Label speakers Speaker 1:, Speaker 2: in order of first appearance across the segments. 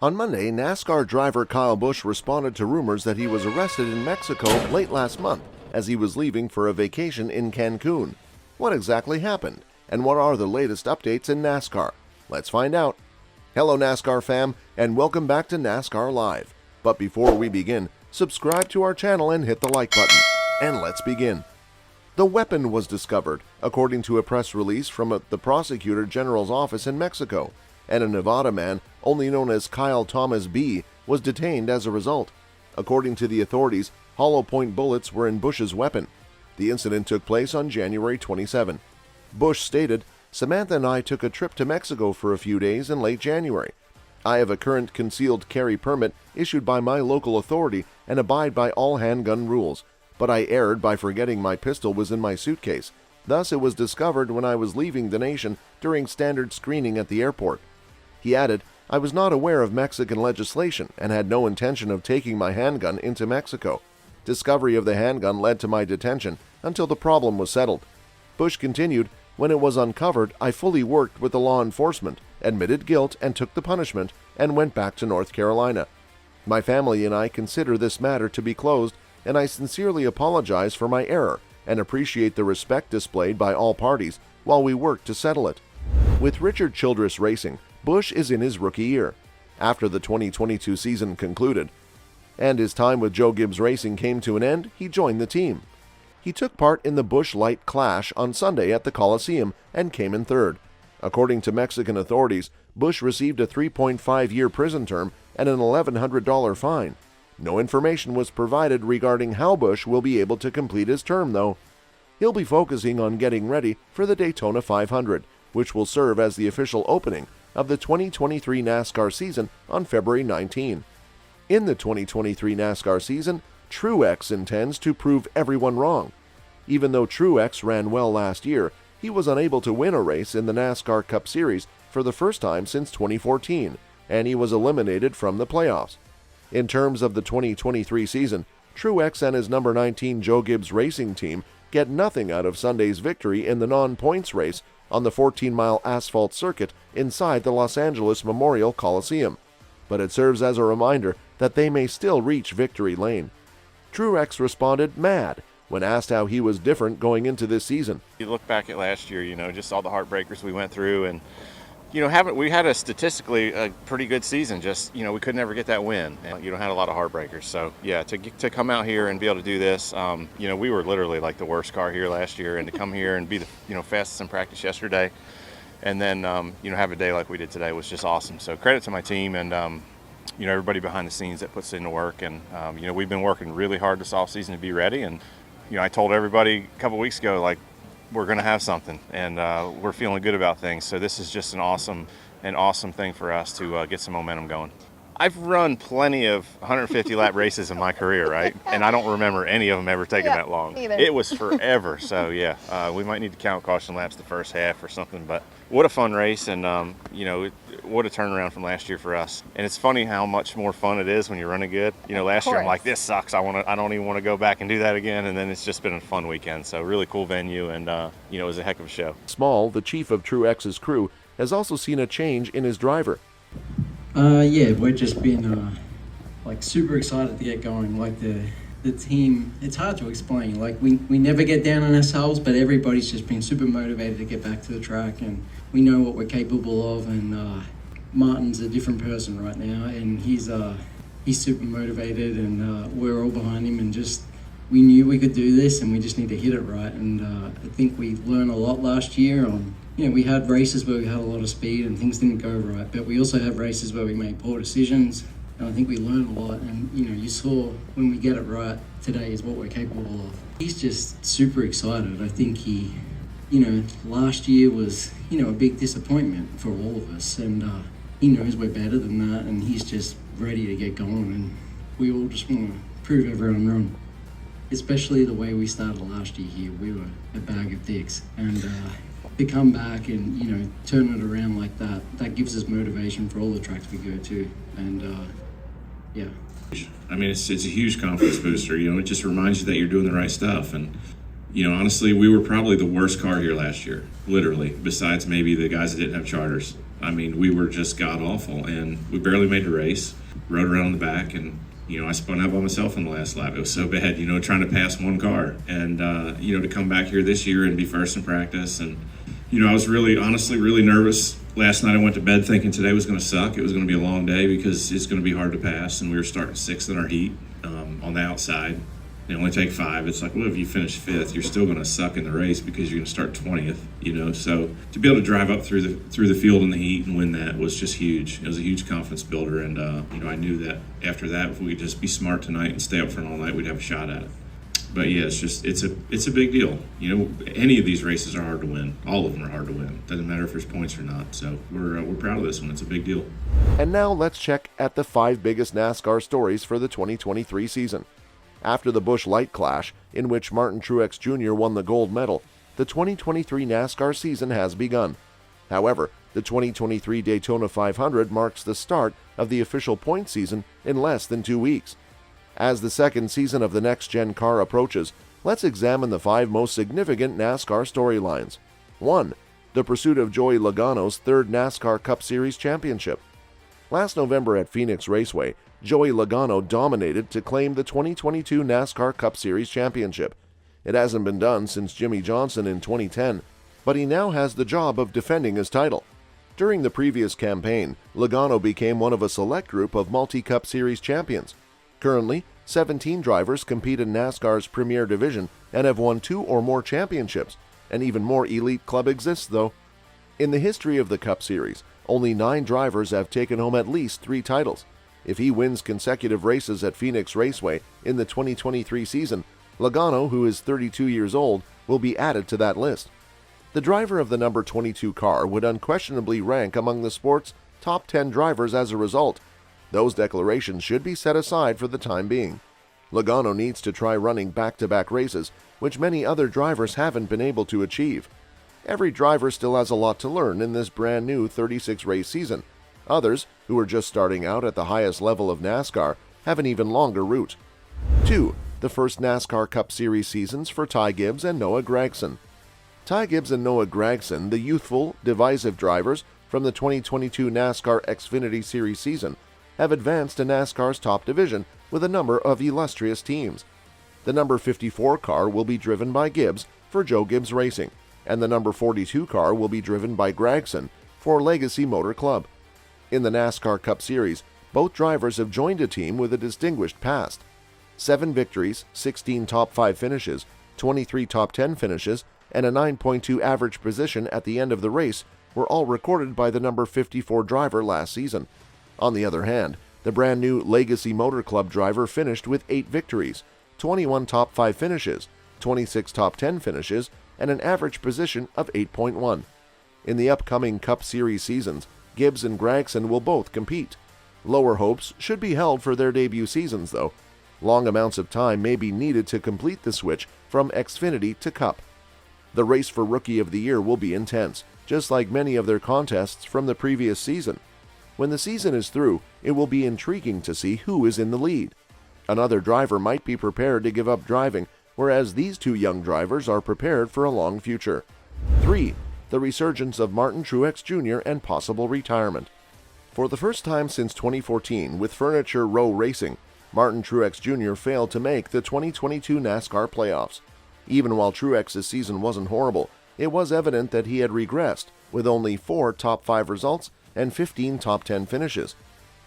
Speaker 1: On Monday, NASCAR driver Kyle Busch responded to rumors that he was arrested in Mexico late last month as he was leaving for a vacation in Cancun. What exactly happened, and what are the latest updates in NASCAR? Let's find out. Hello NASCAR fam, and welcome back to NASCAR Live. But before we begin, subscribe to our channel and hit the like button. And let's begin. The weapon was discovered, according to a press release from the prosecutor general's office in Mexico, and a Nevada man, only known as Kyle Thomas B., was detained as a result. According to the authorities, hollow point bullets were in Bush's weapon. The incident took place on January 27. Bush stated, "Samantha and I took a trip to Mexico for a few days in late January. I have a current concealed carry permit issued by my local authority and abide by all handgun rules, but I erred by forgetting my pistol was in my suitcase. Thus it was discovered when I was leaving the nation during standard screening at the airport." He added, "I was not aware of Mexican legislation and had no intention of taking my handgun into Mexico. Discovery of the handgun led to my detention until the problem was settled." Bush continued, "When it was uncovered, I fully worked with the law enforcement, admitted guilt and took the punishment, and went back to North Carolina. My family and I consider this matter to be closed, and I sincerely apologize for my error and appreciate the respect displayed by all parties while we work to settle it." With Richard Childress Racing, Bush is in his rookie year. After the 2022 season concluded, and his time with Joe Gibbs Racing came to an end, he joined the team. He took part in the Busch Light Clash on Sunday at the Coliseum and came in third. According to Mexican authorities, Bush received a 3.5-year prison term and an $1,100 fine. No information was provided regarding how Bush will be able to complete his term, though. He'll be focusing on getting ready for the Daytona 500, which will serve as the official opening of the 2023 NASCAR season on February 19. In the 2023 NASCAR season, Truex intends to prove everyone wrong. Even though Truex ran well last year, he was unable to win a race in the NASCAR Cup Series for the first time since 2014, and he was eliminated from the playoffs. In terms of the 2023 season, Truex and his number 19 Joe Gibbs Racing team get nothing out of Sunday's victory in the non-points race on the 14-mile asphalt circuit inside the Los Angeles Memorial Coliseum, but it serves as a reminder that they may still reach victory lane. Truex responded mad when asked how he was different going into this season.
Speaker 2: You look back at last year, just all the heartbreakers we went through, and we had a statistically a pretty good season. Just we could never get that win, and had a lot of heartbreakers. So yeah, to come out here and be able to do this, we were literally like the worst car here last year, and to come here and be the fastest in practice yesterday, and then have a day like we did today was just awesome. So credit to my team and everybody behind the scenes that puts in the work, and we've been working really hard this offseason to be ready. And I told everybody a couple weeks ago, like, we're going to have something, and we're feeling good about things. So this is just an awesome thing for us to get some momentum going. I've run plenty of 150-lap races in my career, right? And I don't remember any of them ever taking that long.
Speaker 3: Either.
Speaker 2: It was forever. So yeah, we might need to count caution laps the first half or something. But what a fun race, and what a turnaround from last year for us. And it's funny how much more fun it is when you're running good. Last year I'm like, this sucks. I don't even want to go back and do that again. And then it's just been a fun weekend. So really cool venue, and it was a heck of a show.
Speaker 1: Small, the chief of Truex's crew, has also seen a change in his driver.
Speaker 4: Yeah, we've just been super excited to get going. Like the team, it's hard to explain. Like we never get down on ourselves, but everybody's just been super motivated to get back to the track, and we know what we're capable of. And Martin's a different person right now, and he's super motivated, and we're all behind him. And just we knew we could do this, and we just need to hit it right. And I think we learned a lot last year on. We had races where we had a lot of speed and things didn't go right, but we also have races where we made poor decisions, and I think we learned a lot. And you saw when we get it right today is what we're capable of. He's just super excited. I think he, last year was, a big disappointment for all of us, and he knows we're better than that, and he's just ready to get going, and we all just want to prove everyone wrong. Especially the way we started last year here, we were a bag of dicks, and to come back and turn it around like that gives us motivation for all the tracks we go to. And yeah,
Speaker 5: I mean, it's a huge confidence booster. It just reminds you that you're doing the right stuff. And honestly, we were probably the worst car here last year, literally, besides maybe the guys that didn't have charters. I mean, we were just god-awful, and we barely made the race. Rode around in the back, and, I spun out by myself on the last lap. It was so bad, trying to pass one car. And, to come back here this year and be first in practice. And, I was honestly really nervous. Last night I went to bed thinking today was going to suck. It was going to be a long day because it's going to be hard to pass. And we were starting sixth in our heat on the outside. They only take 5. It's like, well, if you finish 5th, you're still going to suck in the race because you're going to start 20th, So to be able to drive up through the field in the heat and win that was just huge. It was a huge confidence builder, and I knew that after that, if we could just be smart tonight and stay up front all night, we'd have a shot at it. But yeah, it's a big deal. Any of these races are hard to win. All of them are hard to win. Doesn't matter if there's points or not. So we're proud of this one. It's a big deal.
Speaker 1: And now let's check at the 5 biggest NASCAR stories for the 2023 season. After the Busch Light Clash, in which Martin Truex Jr. won the gold medal, the 2023 NASCAR season has begun. However, the 2023 Daytona 500 marks the start of the official point season in less than 2 weeks. As the second season of the next-gen car approaches, let's examine the 5 most significant NASCAR storylines. 1. The pursuit of Joey Logano's 3rd NASCAR Cup Series championship. Last November at Phoenix Raceway, Joey Logano dominated to claim the 2022 NASCAR Cup Series championship. It hasn't been done since Jimmy Johnson in 2010, but he now has the job of defending his title. During the previous campaign, Logano became one of a select group of multi-Cup Series champions. Currently, 17 drivers compete in NASCAR's Premier Division and have won 2 or more championships. An even more elite club exists, though. In the history of the Cup Series, only 9 drivers have taken home at least 3 titles. If he wins consecutive races at Phoenix Raceway in the 2023 season, Logano, who is 32 years old, will be added to that list. The driver of the number 22 car would unquestionably rank among the sport's top 10 drivers as a result. Those declarations should be set aside for the time being. Logano needs to try running back-to-back races, which many other drivers haven't been able to achieve. Every driver still has a lot to learn in this brand new 36-race season. Others, who are just starting out at the highest level of NASCAR, have an even longer route. 2. The first NASCAR Cup Series seasons for Ty Gibbs and Noah Gragson. Ty Gibbs and Noah Gragson, the youthful, divisive drivers from the 2022 NASCAR Xfinity Series season, have advanced to NASCAR's top division with a number of illustrious teams. The number 54 car will be driven by Gibbs for Joe Gibbs Racing, and the number 42 car will be driven by Gragson for Legacy Motor Club. In the NASCAR Cup Series, both drivers have joined a team with a distinguished past. 7 victories, 16 top 5 finishes, 23 top 10 finishes, and a 9.2 average position at the end of the race were all recorded by the number 54 driver last season. On the other hand, the brand new Legacy Motor Club driver finished with 8 victories, 21 top 5 finishes, 26 top 10 finishes, and an average position of 8.1. In the upcoming Cup Series seasons, Gibbs and Gragson will both compete. Lower hopes should be held for their debut seasons, though. Long amounts of time may be needed to complete the switch from Xfinity to Cup. The race for Rookie of the Year will be intense, just like many of their contests from the previous season. When the season is through, it will be intriguing to see who is in the lead. Another driver might be prepared to give up driving, whereas these 2 young drivers are prepared for a long future. 3. The resurgence of Martin Truex Jr. and possible retirement. For the first time since 2014 with Furniture Row Racing, Martin Truex Jr. failed to make the 2022 NASCAR playoffs. Even while Truex's season wasn't horrible, it was evident that he had regressed, with only 4 top 5 results and 15 top 10 finishes.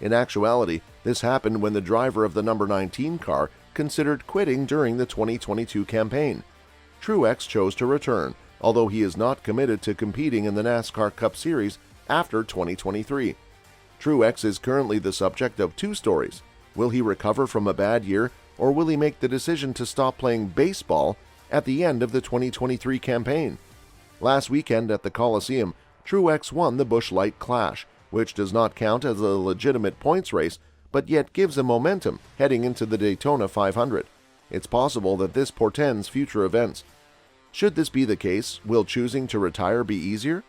Speaker 1: In actuality, this happened when the driver of the number 19 car considered quitting during the 2022 campaign. Truex chose to return, although he is not committed to competing in the NASCAR Cup Series after 2023. Truex is currently the subject of 2 stories. Will he recover from a bad year, or will he make the decision to stop playing baseball at the end of the 2023 campaign? Last weekend at the Coliseum, Truex won the Busch Light Clash, which does not count as a legitimate points race, but yet gives him momentum heading into the Daytona 500. It's possible that this portends future events. Should this be the case, will choosing to retire be easier?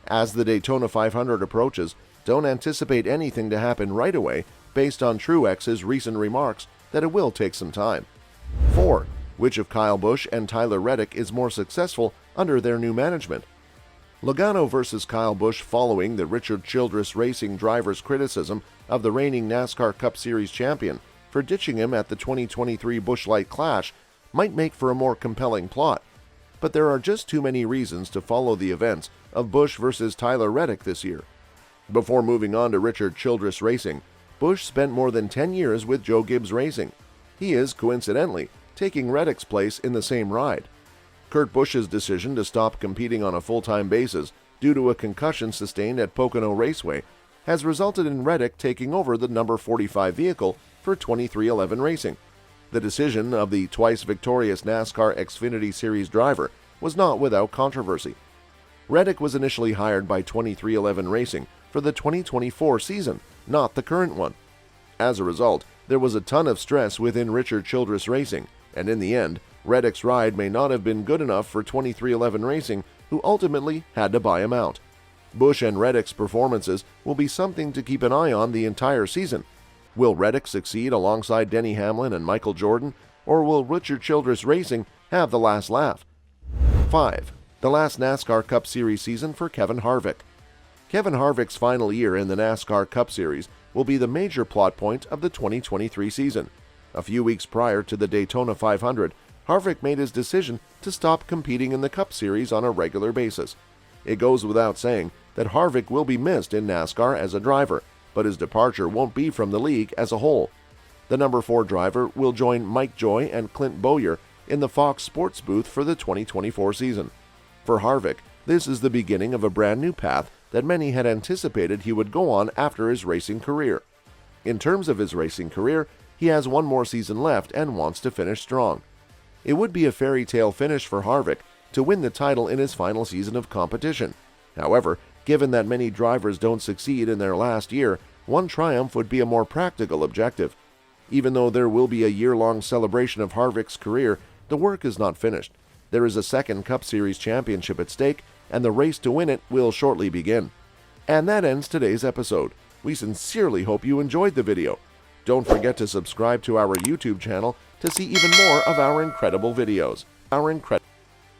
Speaker 1: As the Daytona 500 approaches, don't anticipate anything to happen right away based on Truex's recent remarks that it will take some time. 4. Which of Kyle Busch and Tyler Reddick is more successful under their new management? Logano versus Kyle Busch following the Richard Childress Racing driver's criticism of the reigning NASCAR Cup Series champion for ditching him at the 2023 Busch Light Clash might make for a more compelling plot. But there are just too many reasons to follow the events of Busch versus Tyler Reddick this year. Before moving on to Richard Childress Racing, Busch spent more than 10 years with Joe Gibbs Racing. He is, coincidentally, taking Reddick's place in the same ride. Kurt Busch's decision to stop competing on a full-time basis due to a concussion sustained at Pocono Raceway has resulted in Reddick taking over the number 45 vehicle for 23XI Racing. The decision of the twice victorious NASCAR Xfinity Series driver was not without controversy. Reddick was initially hired by 23XI Racing for the 2024 season, not the current one. As a result, there was a ton of stress within Richard Childress Racing, and in the end, Reddick's ride may not have been good enough for 23XI Racing, who ultimately had to buy him out. Busch and Reddick's performances will be something to keep an eye on the entire season. Will Reddick succeed alongside Denny Hamlin and Michael Jordan, or will Richard Childress Racing have the last laugh? 5. The last NASCAR Cup Series season for Kevin Harvick. Kevin Harvick's final year in the NASCAR Cup Series will be the major plot point of the 2023 season. A few weeks prior to the Daytona 500, Harvick made his decision to stop competing in the Cup Series on a regular basis. It goes without saying that Harvick will be missed in NASCAR as a driver, but his departure won't be from the league as a whole. The number 4 driver will join Mike Joy and Clint Bowyer in the Fox Sports booth for the 2024 season. For Harvick, this is the beginning of a brand new path that many had anticipated he would go on after his racing career. In terms of his racing career, he has one more season left and wants to finish strong. It would be a fairy tale finish for Harvick to win the title in his final season of competition. However, given that many drivers don't succeed in their last year, one triumph would be a more practical objective. Even though there will be a year-long celebration of Harvick's career, the work is not finished. There is a second Cup Series championship at stake, and the race to win it will shortly begin. And that ends today's episode. We sincerely hope you enjoyed the video. Don't forget to subscribe to our YouTube channel to see even more of our incredible videos.